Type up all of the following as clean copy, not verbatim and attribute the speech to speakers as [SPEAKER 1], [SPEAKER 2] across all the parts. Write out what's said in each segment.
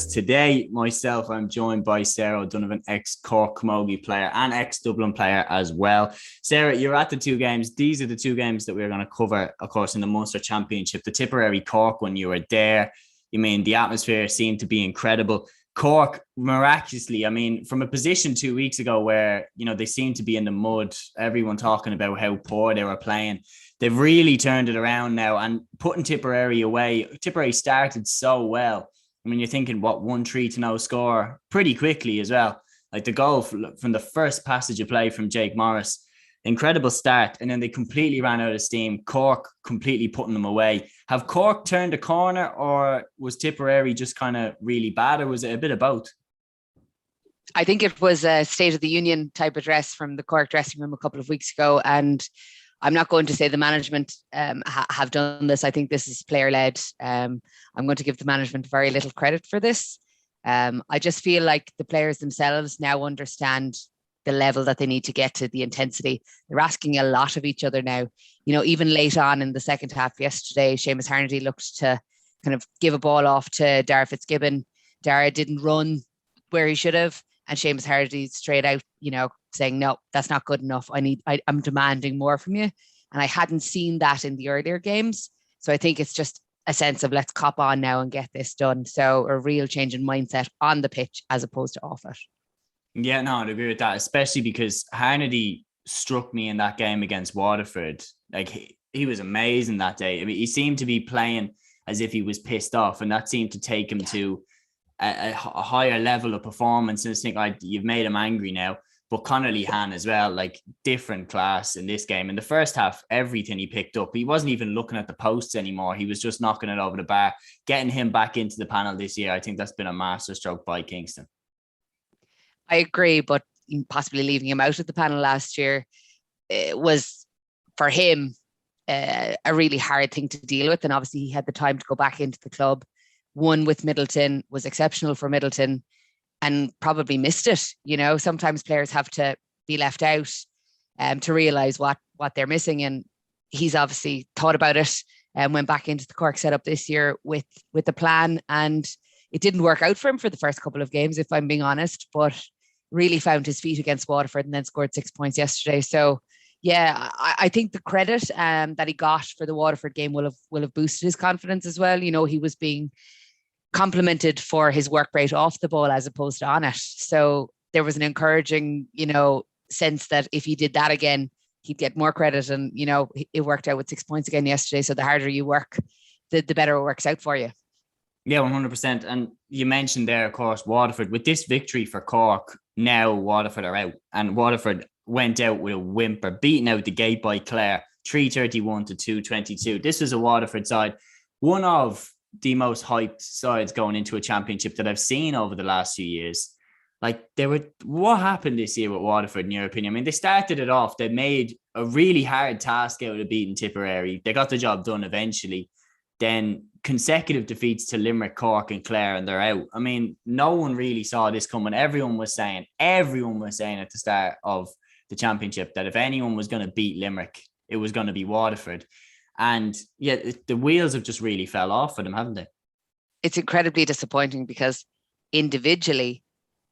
[SPEAKER 1] podcast. Today, myself, I'm joined by Sarah O'Donovan, ex-Cork Camogie player and ex-Dublin player as well. Sarah, you're at the two games. These are the two games that we're going to cover, of course, in the Munster Championship. The Tipperary Cork, when you were there, the atmosphere seemed to be incredible. Cork, miraculously, from a position 2 weeks ago where, they seemed to be in the mud, everyone talking about how poor they were playing. They've really turned it around now and putting Tipperary away. Tipperary started so well. You're thinking, 1-3 to no score pretty quickly as well. Like the goal from the first passage of play from Jake Morris, incredible start. And then they completely ran out of steam. Cork completely putting them away. Have Cork turned a corner, or was Tipperary just kind of really bad, or was it a bit of both?
[SPEAKER 2] I think it was a State of the Union type address from the Cork dressing room a couple of weeks ago. And I'm not going to say the management have done this. I think this is player-led. I'm going to give the management very little credit for this. I just feel like the players themselves now understand the level that they need to get to, the intensity. They're asking a lot of each other now. Even late on in the second half yesterday, Seamus Harnedy looked to kind of give a ball off to Dara Fitzgibbon. Dara didn't run where he should have. And Seamus Harnedy straight out, saying, no, that's not good enough. I'm demanding more from you. And I hadn't seen that in the earlier games. So I think it's just a sense of let's cop on now and get this done. So a real change in mindset on the pitch as opposed to off it.
[SPEAKER 1] Yeah, no, I'd agree with that, especially because Harnedy struck me in that game against Waterford. Like he was amazing that day. He seemed to be playing as if he was pissed off, and that seemed to take him to a higher level of performance. And I think you've made him angry now. But Conor Lehan as well, like different class in this game. In the first half, everything he picked up, he wasn't even looking at the posts anymore. He was just knocking it over the bar. Getting him back into the panel this year, I think that's been a masterstroke by Kingston.
[SPEAKER 2] I agree, but possibly leaving him out of the panel last year was, for him, a really hard thing to deal with. And obviously he had the time to go back into the club. One with Middleton was exceptional for Middleton, and probably missed it. Sometimes players have to be left out to realise what they're missing. And he's obviously thought about it and went back into the Cork setup this year with a plan. And it didn't work out for him for the first couple of games, if I'm being honest, but really found his feet against Waterford and then scored 6 points yesterday. So yeah, I think the credit that he got for the Waterford game will have boosted his confidence as well. He was being complimented for his work rate off the ball as opposed to on it. So there was an encouraging, sense that if he did that again, he'd get more credit. And, it worked out with 6 points again yesterday. So the harder you work, the better it works out for you.
[SPEAKER 1] Yeah, 100%. And you mentioned there, of course, Waterford. With this victory for Cork, now Waterford are out. And Waterford went out with a whimper, beaten out the gate by Clare, 331 to 222. This was a Waterford side, one of the most hyped sides going into a championship that I've seen over the last few years. What happened this year with Waterford, in your opinion? They started it off. They made a really hard task out of beating Tipperary. They got the job done eventually. Then consecutive defeats to Limerick, Cork and Clare, and they're out. No one really saw this coming. Everyone was saying at the start of the championship that if anyone was going to beat Limerick, it was going to be Waterford. And yeah, the wheels have just really fell off for them, haven't they?
[SPEAKER 2] It's incredibly disappointing because individually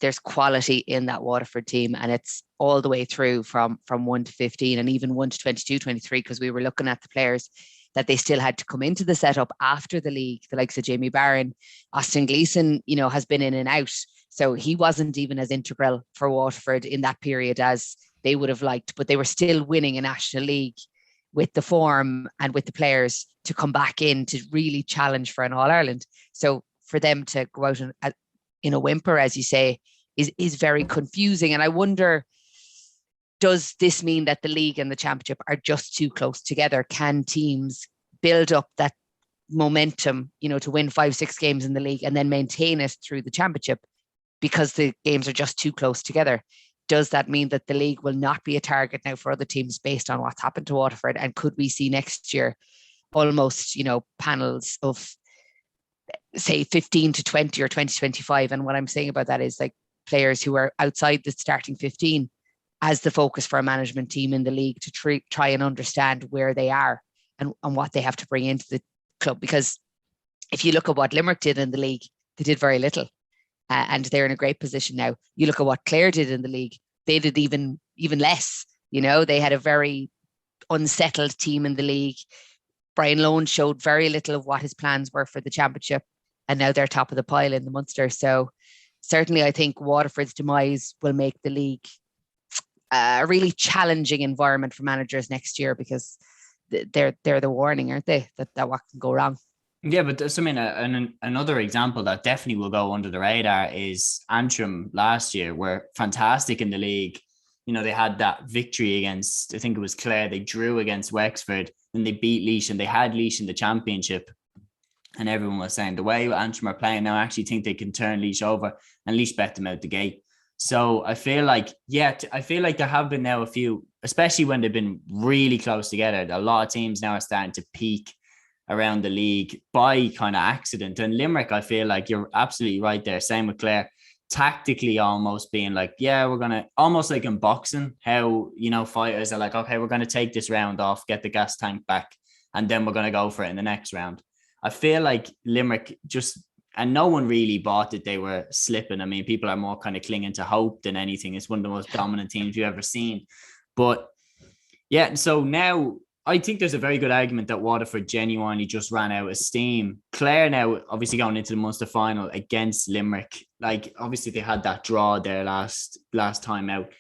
[SPEAKER 2] there's quality in that Waterford team, and it's all the way through from 1 to 15 and even 1 to 22, 23, because we were looking at the players that they still had to come into the setup after the league, the likes of Jamie Barron. Austin Gleeson, has been in and out. So he wasn't even as integral for Waterford in that period as they would have liked, but they were still winning a National League with the form and with the players to come back in to really challenge for an All-Ireland. So for them to go out in a whimper, as you say, is very confusing. And I wonder, does this mean that the league and the championship are just too close together? Can teams build up that momentum, to win 5-6 games in the league and then maintain it through the championship because the games are just too close together? Does that mean that the league will not be a target now for other teams based on what's happened to Waterford? And could we see next year almost, panels of, say, 15 to 20 or 20 to 25? And what I'm saying about that is like players who are outside the starting 15 as the focus for a management team in the league to try and understand where they are and what they have to bring into the club. Because if you look at what Limerick did in the league, they did very little. and they're in a great position now. You look at what Clare did in the league; they did even less. They had a very unsettled team in the league. Brian Lohan showed very little of what his plans were for the championship, and now they're top of the pile in the Munster. So certainly, I think Waterford's demise will make the league a really challenging environment for managers next year, because they're the warning, aren't they? That what can go wrong.
[SPEAKER 1] Yeah, but another example that definitely will go under the radar is Antrim last year were fantastic in the league. They had that victory against, I think it was Clare. They drew against Wexford, and they beat Laois, and they had Laois in the championship. And everyone was saying the way Antrim are playing now, I actually think they can turn Laois over, and Laois bet them out the gate. So I feel like there have been now a few, especially when they've been really close together. A lot of teams now are starting to peak around the league by kind of accident. And Limerick, I feel like you're absolutely right there. Same with Clare, tactically almost being like, yeah, we're going to, almost like in boxing, how, fighters are like, okay, we're going to take this round off, get the gas tank back, and then we're going to go for it in the next round. I feel like Limerick and no one really bought that they were slipping. I mean, people are more kind of clinging to hope than anything. It's one of the most dominant teams you've ever seen. But yeah, so now I think there's a very good argument that Waterford genuinely just ran out of steam. Clare now, obviously going into the Munster Final against Limerick, like obviously they had that draw there last time out,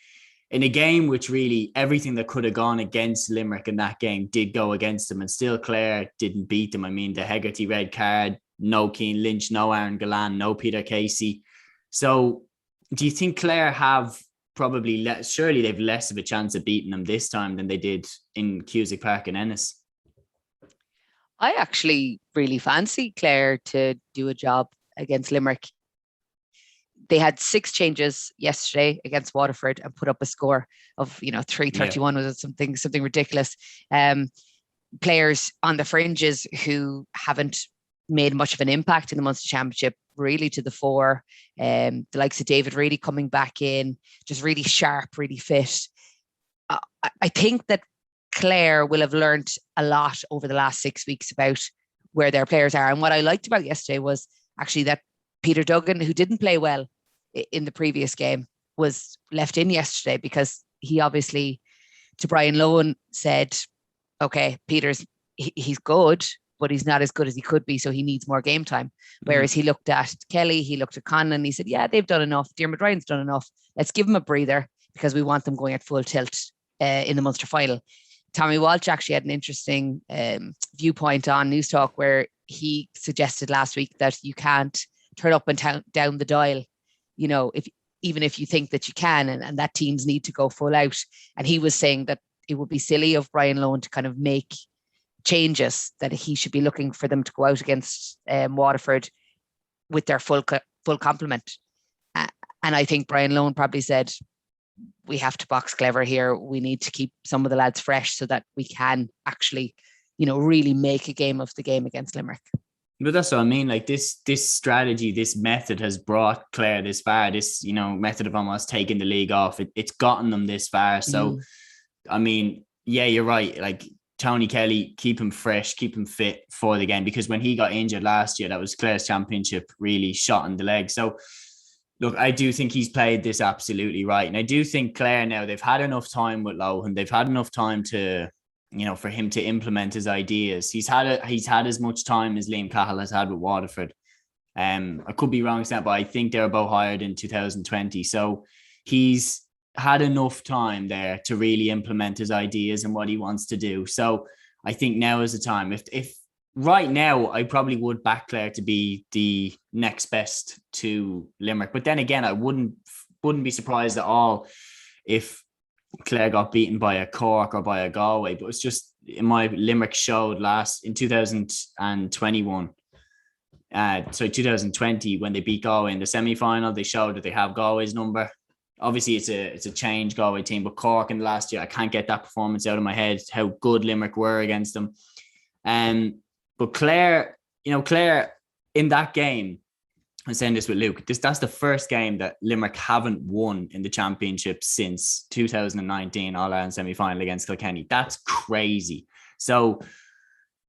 [SPEAKER 1] in a game which really everything that could have gone against Limerick in that game did go against them, and still Clare didn't beat them. I mean, the Hegarty red card, no Cian Lynch, no Aaron Gallan, no Peter Casey. So do you think Clare have probably surely they've less of a chance of beating them this time than they did in Cusack Park and Ennis?
[SPEAKER 2] I actually really fancy Clare to do a job against Limerick. They had 6 changes yesterday against Waterford and put up a score of 331. Was it something ridiculous? Players on the fringes who haven't made much of an impact in the Munster Championship really to the fore. The likes of David Reedy coming back in, just really sharp, really fit. I think that Clare will have learned a lot over the last 6 weeks about where their players are. And what I liked about yesterday was actually that Peter Duggan, who didn't play well in the previous game, was left in yesterday, because he obviously, to Brian Lohan, said, okay, he's good, but he's not as good as he could be, so he needs more game time. Whereas he looked at Kelly, he looked at Conlon, he said, yeah, they've done enough. Diarmuid Ryan's done enough. Let's give him a breather, because we want them going at full tilt in the Munster Final. Tommy Walsh actually had an interesting viewpoint on News Talk, where he suggested last week that you can't turn up and down the dial, even if you think that you can, and that teams need to go full out. And he was saying that it would be silly of Brian Lohan to kind of make changes, that he should be looking for them to go out against Waterford with their full complement. And I think Brian Lohan probably said, we have to box clever here. We need to keep some of the lads fresh so that we can actually, really make a game of the game against Limerick.
[SPEAKER 1] But that's what I mean. Like this strategy, this method has brought Clare this far. This, method of almost taking the league off. It's gotten them this far. So, I mean, yeah, you're right. Like Tony Kelly, keep him fresh, keep him fit for the game, because when he got injured last year, that was Clare's championship really shot in the leg. So, look, I do think he's played this absolutely right. And I do think Clare now, they've had enough time with Lohan. They've had enough time to, for him to implement his ideas. He's had as much time as Liam Cahill has had with Waterford. I could be wrong, but I think they were both hired in 2020. So he's had enough time there to really implement his ideas and what he wants to do. So I think now is the time. If right now, I probably would back Clare to be the next best to Limerick. But then again, I wouldn't be surprised at all if Clare got beaten by a Cork or by a Galway. But it's just, Limerick showed in 2021. 2020, when they beat Galway in the semi-final, they showed that they have Galway's number. Obviously, it's a change Galway team, but Cork in the last year, I can't get that performance out of my head, how good Limerick were against them. But Clare, Clare in that game, I'm saying this with Luke, that's the first game that Limerick haven't won in the championship since 2019 All-Ireland semi-final against Kilkenny. That's crazy. So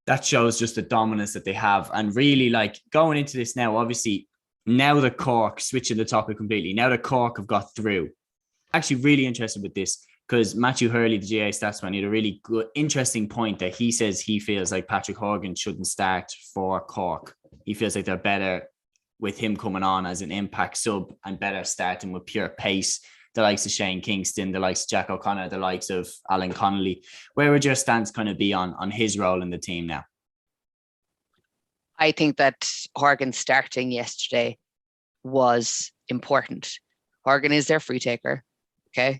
[SPEAKER 1] that shows just the dominance that they have. And really, like, going into this now, obviously, now the Cork, switching the topic completely, now the Cork have got through. Actually really interested with this because Matthew Hurley, the GAA statsman, had a really good, interesting point that he says he feels like Patrick Horgan shouldn't start for Cork. He feels like they're better with him coming on as an impact sub and better starting with pure pace. The likes of Shane Kingston, the likes of Jack O'Connor, the likes of Alan Connolly. Where would your stance kind of be on his role in the team now?
[SPEAKER 2] I think that Horgan starting yesterday was important. Horgan is their free taker. Okay.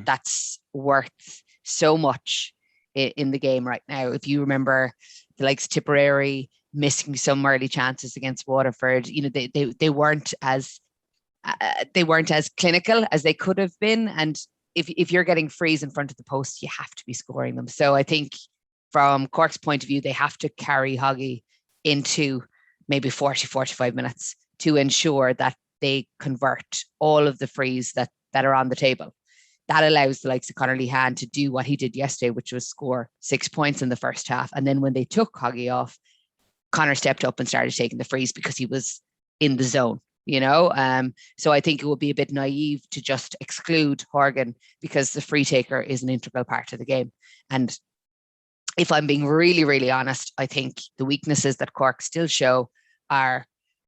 [SPEAKER 2] That's worth so much in the game right now. If you remember the likes of Tipperary missing some early chances against Waterford, they weren't as clinical as they could have been. And if you're getting frees in front of the post, you have to be scoring them. So I think from Cork's point of view, they have to carry Hoggy into maybe 40, 45 minutes to ensure that they convert all of the frees that are on the table. That allows the likes of Conor Lehan to do what he did yesterday, which was score 6 points in the first half. And then when they took Hoggy off, Conor stepped up and started taking the frees because he was in the zone, So I think it would be a bit naive to just exclude Horgan because the free taker is an integral part of the game. And if I'm being really, really honest, I think the weaknesses that Cork still show are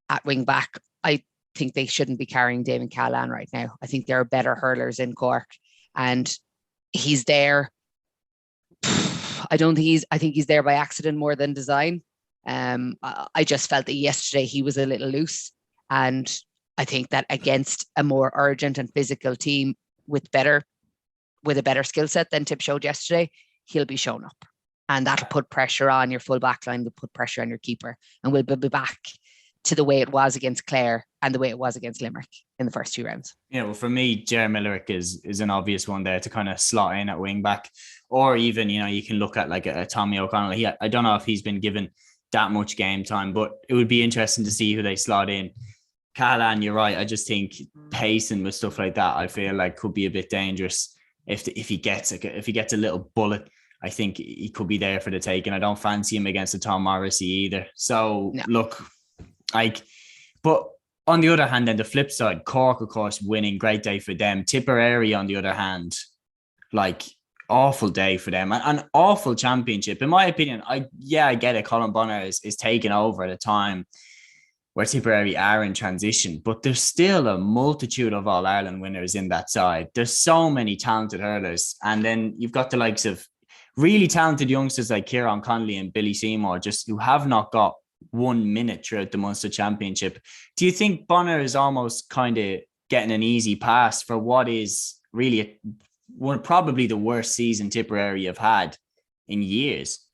[SPEAKER 2] at wing back. I think they shouldn't be carrying Damon Callahan right now. I think there are better hurlers in Cork, and he's there. I think he's there by accident more than design. I just felt that yesterday he was a little loose, and I think that against a more urgent and physical team with a better skill set than Tip showed yesterday, he'll be shown up. And that'll put pressure on your full back line, will put pressure on your keeper. And we'll be back to the way it was against Clare and the way it was against Limerick in the first 2 rounds.
[SPEAKER 1] Yeah, well, for me, Ger Millerick is an obvious one there to kind of slot in at wing back. Or even, you can look at like a Tommy O'Connell. I don't know if he's been given that much game time, but it would be interesting to see who they slot in. Callahan, you're right. I just think pacing with stuff like that, I feel like could be a bit dangerous if he gets a little bullet. I think he could be there for the take, and I don't fancy him against a Tom Morrissey either. So no. Look, but on the other hand, then the flip side, Cork, of course, winning, great day for them. Tipperary, on the other hand, awful day for them. An awful championship. In my opinion, I get it. Colin Bonner is taking over at a time where Tipperary are in transition, but there's still a multitude of All-Ireland winners in that side. There's so many talented hurlers. And then you've got the likes of really talented youngsters like Kieran Connolly and Billy Seymour, just who have not got 1 minute throughout the Munster Championship. Do you think Bonner is almost kind of getting an easy pass for what is really probably the worst season Tipperary have had in years?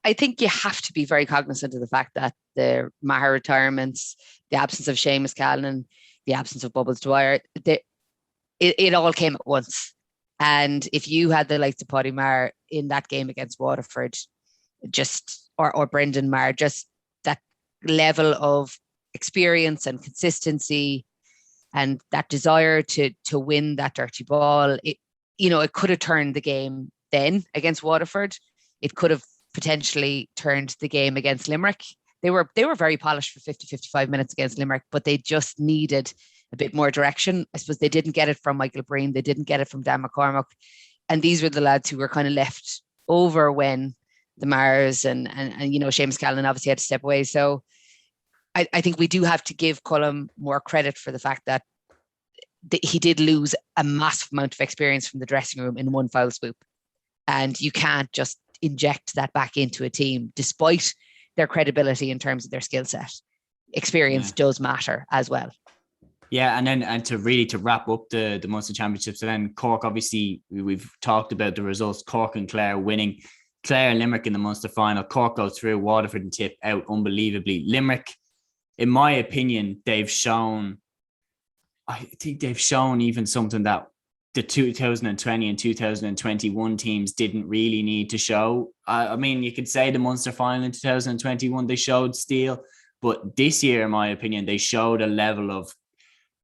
[SPEAKER 2] I think you have to be very cognizant of the fact that the Maher retirements, the absence of Seamus Callanan, the absence of Bubbles Dwyer, it all came at once. And if you had the likes of Paddy Maher in that game against Waterford, or Brendan Maher, just that level of experience and consistency and that desire to win that dirty ball, it could have turned the game then against Waterford. It could have potentially turned the game against Limerick. They were very polished for 50, 55 minutes against Limerick, but they just needed a bit more direction. I suppose they didn't get it from Michael Breen. They didn't get it from Dan McCormack. And these were the lads who were kind of left over when the Mars and Seamus Callanan obviously had to step away. So I think we do have to give Cullum more credit for the fact that he did lose a massive amount of experience from the dressing room in one foul swoop. And you can't just inject that back into a team, despite their credibility in terms of their skill set. Experience does matter as well.
[SPEAKER 1] Yeah, and to wrap up the Munster Championships, and then Cork, obviously, we've talked about the results. Cork and Clare winning. Clare and Limerick in the Munster Final. Cork go through, Waterford and Tip out unbelievably. Limerick, in my opinion, I think they've shown even something that the 2020 and 2021 teams didn't really need to show. I mean, you could say the Munster Final in 2021, they showed steel, but this year, in my opinion, they showed a level of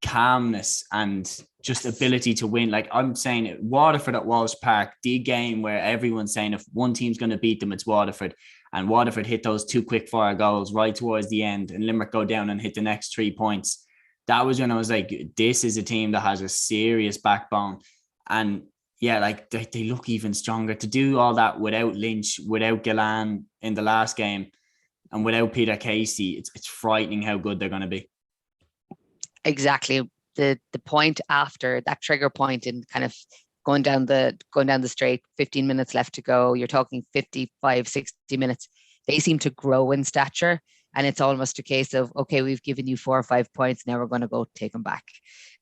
[SPEAKER 1] calmness and just ability to win. Like I'm saying, Waterford at Walsh Park, the game where everyone's saying if one team's going to beat them, it's Waterford. and Waterford hit those 2 quick fire goals right towards the end, and Limerick go down and hit the next 3 points. That was when I was like, this is a team that has a serious backbone. And yeah, like they look even stronger to do all that without Lynch, without Gillan in the last game, and without Peter Casey. It's frightening how good they're going to be.
[SPEAKER 2] Exactly. The point after that trigger point in kind of going down the straight, 15 minutes left to go, you're talking 55, 60 minutes. They seem to grow in stature. And it's almost a case of, okay, we've given you 4 or 5 points. Now we're going to go take them back.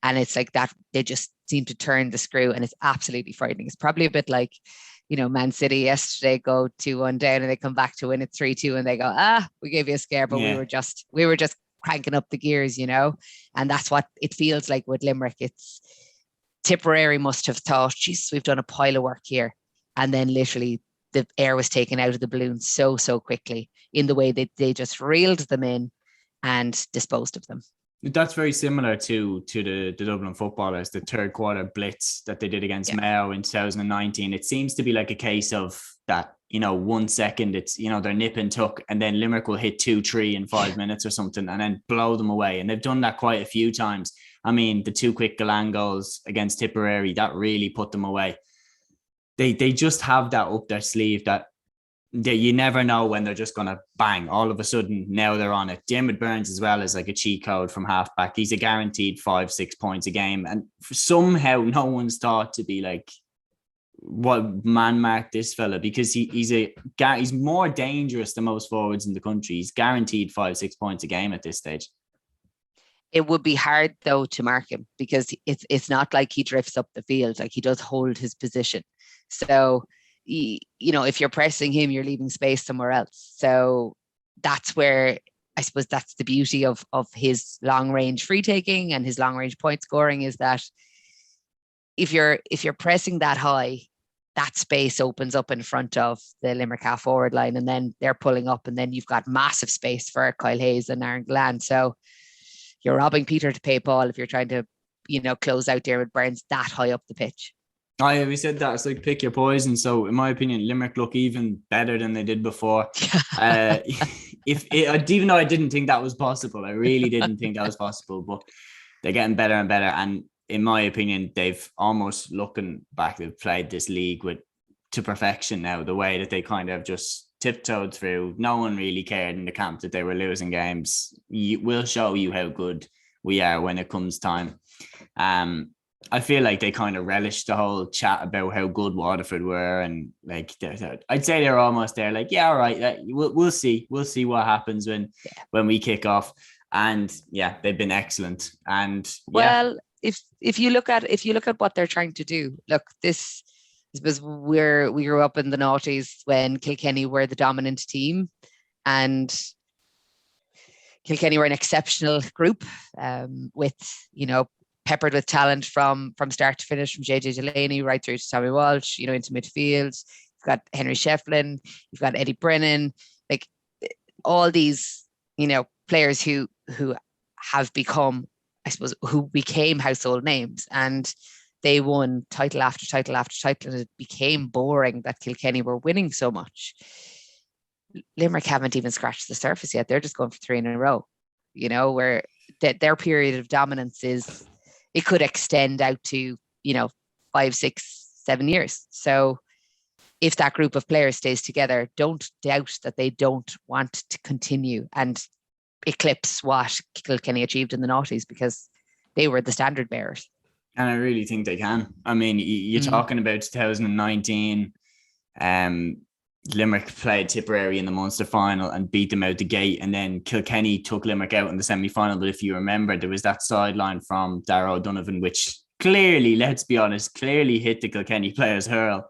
[SPEAKER 2] And it's like that. They just seem to turn the screw, and it's absolutely frightening. It's probably a bit like, Man City yesterday go 2-1 down and they come back to win it 3-2 and they go, we gave you a scare, but we were just cranking up the gears, and that's what it feels like with Limerick. It's Tipperary must have thought, Jesus, we've done a pile of work here. And then literally the air was taken out of the balloon so quickly in the way that they just reeled them in and disposed of them.
[SPEAKER 1] That's very similar to the Dublin footballers, the third quarter blitz that they did against Mayo in 2019. It seems to be like a case of that, 1 second, it's, they're nip and tuck, and then Limerick will hit 2-3 in 5 minutes or something and then blow them away. And they've done that quite a few times. I mean, the 2 quick Gillan goals against Tipperary, that really put them away. They just have that up their sleeve that you never know when they're just going to bang. All of a sudden, now they're on it. Diarmaid Byrnes as well is like a cheat code from halfback. He's a guaranteed 5-6 points a game. And somehow no one's thought to be like, what man mark this fella, because he's more dangerous than most forwards in the country. He's guaranteed 5-6 points a game at this stage.
[SPEAKER 2] It would be hard though to mark him because it's not like he drifts up the field. Like he does hold his position. So, if you're pressing him, you're leaving space somewhere else. So that's where I suppose that's the beauty of his long range free taking and his long range point scoring, is that if you're pressing that high, that space opens up in front of the Limerick half forward line, and then they're pulling up, and then you've got massive space for Kyle Hayes and Aaron Gillan. So you're robbing Peter to pay Paul if you're trying to, close out Diarmaid Byrnes that high up the pitch.
[SPEAKER 1] We said that it's like pick your poison. So in my opinion, Limerick look even better than they did before. Even though I didn't think that was possible, I really didn't think that was possible, but they're getting better and better. And in my opinion, they've almost, looking back, they've played this league to perfection now. The way that they kind of just tiptoed through, no one really cared in the camp that they were losing games. We'll show you how good we are when it comes time. I feel like they kind of relished the whole chat about how good Waterford were, and like I'd say they're almost there. Like, yeah, all right, we'll see what happens when we kick off. And yeah, they've been excellent. And
[SPEAKER 2] well, if you look at what they're trying to do, look, this is we grew up in the noughties when Kilkenny were the dominant team, and Kilkenny were an exceptional group, with peppered with talent from start to finish, from JJ Delaney right through to Tommy Walsh, into midfield. You've got Henry Shefflin, you've got Eddie Brennan, like all these, players who have become, I suppose, who became household names, and they won title after title after title, and it became boring that Kilkenny were winning so much. Limerick haven't even scratched the surface yet. They're just going for 3 in a row, where their period of dominance it could extend out to, 5, 6, 7 years. So if that group of players stays together, don't doubt that they don't want to continue and eclipse what Kilkenny achieved in the noughties, because they were the standard bearers.
[SPEAKER 1] And I really think they can. I mean, you're talking about 2019. Limerick played Tipperary in the Munster Final and beat them out the gate, and then Kilkenny took Limerick out in the semi-final. But if you remember, there was that sideline from Darragh O'Donovan, which clearly, let's be honest, hit the Kilkenny player's hurl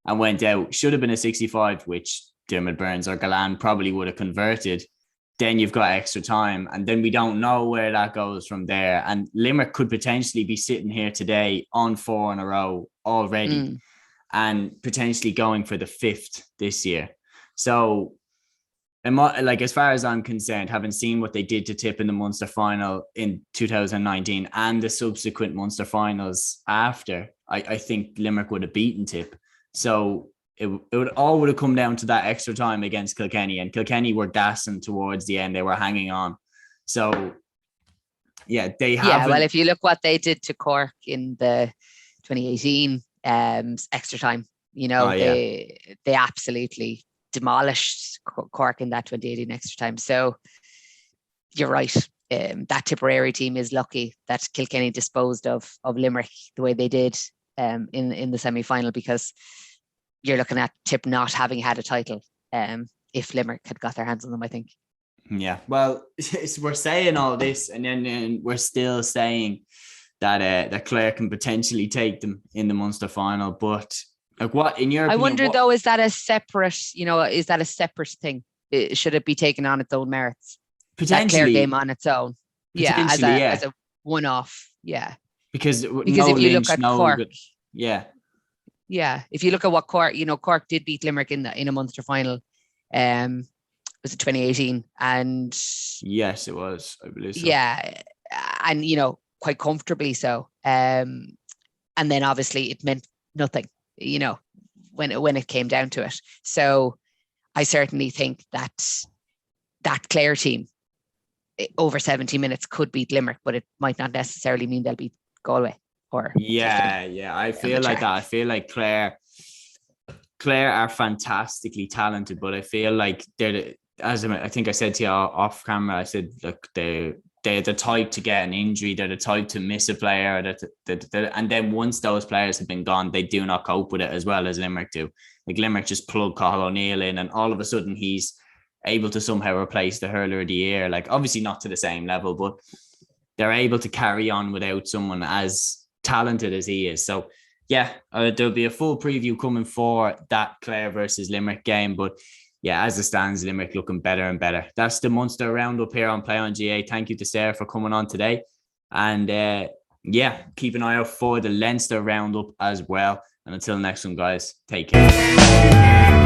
[SPEAKER 1] and went out. Should have been a 65, which Diarmaid Byrnes or Gillan probably would have converted. Then you've got extra time, and then we don't know where that goes from there. And Limerick could potentially be sitting here today on 4 in a row already. And potentially going for the 5th this year. So, as far as I'm concerned, having seen what they did to Tip in the Munster Final in 2019 and the subsequent Munster Finals after, I think Limerick would have beaten Tip. So it would all would have come down to that extra time against Kilkenny, and Kilkenny were gassing towards the end. They were hanging on. So yeah, they have.
[SPEAKER 2] Yeah, well, if you look what they did to Cork in the 2018 extra time, they absolutely demolished Cork in that 2018 extra time. So you're right. That Tipperary team is lucky that Kilkenny disposed of Limerick the way they did in the semi-final, because you're looking at Tip not having had a title if Limerick had got their hands on them, I think.
[SPEAKER 1] Yeah, well, we're saying all this, and then we're still saying that Clare can potentially take them in the Munster final. But like, what in your opinion?
[SPEAKER 2] I wonder though, is that a separate thing? Should it be taken on its own merits?
[SPEAKER 1] Potentially,
[SPEAKER 2] that Clare game on its own. Yeah, as a one-off. Yeah,
[SPEAKER 1] because
[SPEAKER 2] if you look at Cork,
[SPEAKER 1] yeah,
[SPEAKER 2] if you look at what Cork, Cork did beat Limerick in a Munster final. Was it 2018? And
[SPEAKER 1] yes, it was, I believe so.
[SPEAKER 2] Yeah, and quite comfortably so. And then obviously it meant nothing, when it came down to it. So I certainly think that Clare team over 70 minutes could beat Limerick, but it might not necessarily mean they'll beat Galway.
[SPEAKER 1] I feel like that. I feel like Clare are fantastically talented, but I feel like as I think I said to you off camera, I said, look, they're the type to get an injury. They're the type to miss a player. And then once those players have been gone, they do not cope with it as well as Limerick do. Like Limerick just plug Cathal O'Neill in, and all of a sudden he's able to somehow replace the hurler of the year. Like, obviously not to the same level, but they're able to carry on without someone as talented as he is. So yeah, there'll be a full preview coming for that Clare versus Limerick game. But yeah, as it stands, Limerick looking better and better. That's the Munster Roundup here on Play on GAA. Thank you to Sarah for coming on today. And keep an eye out for the Leinster Roundup as well. And until next one, guys, take care.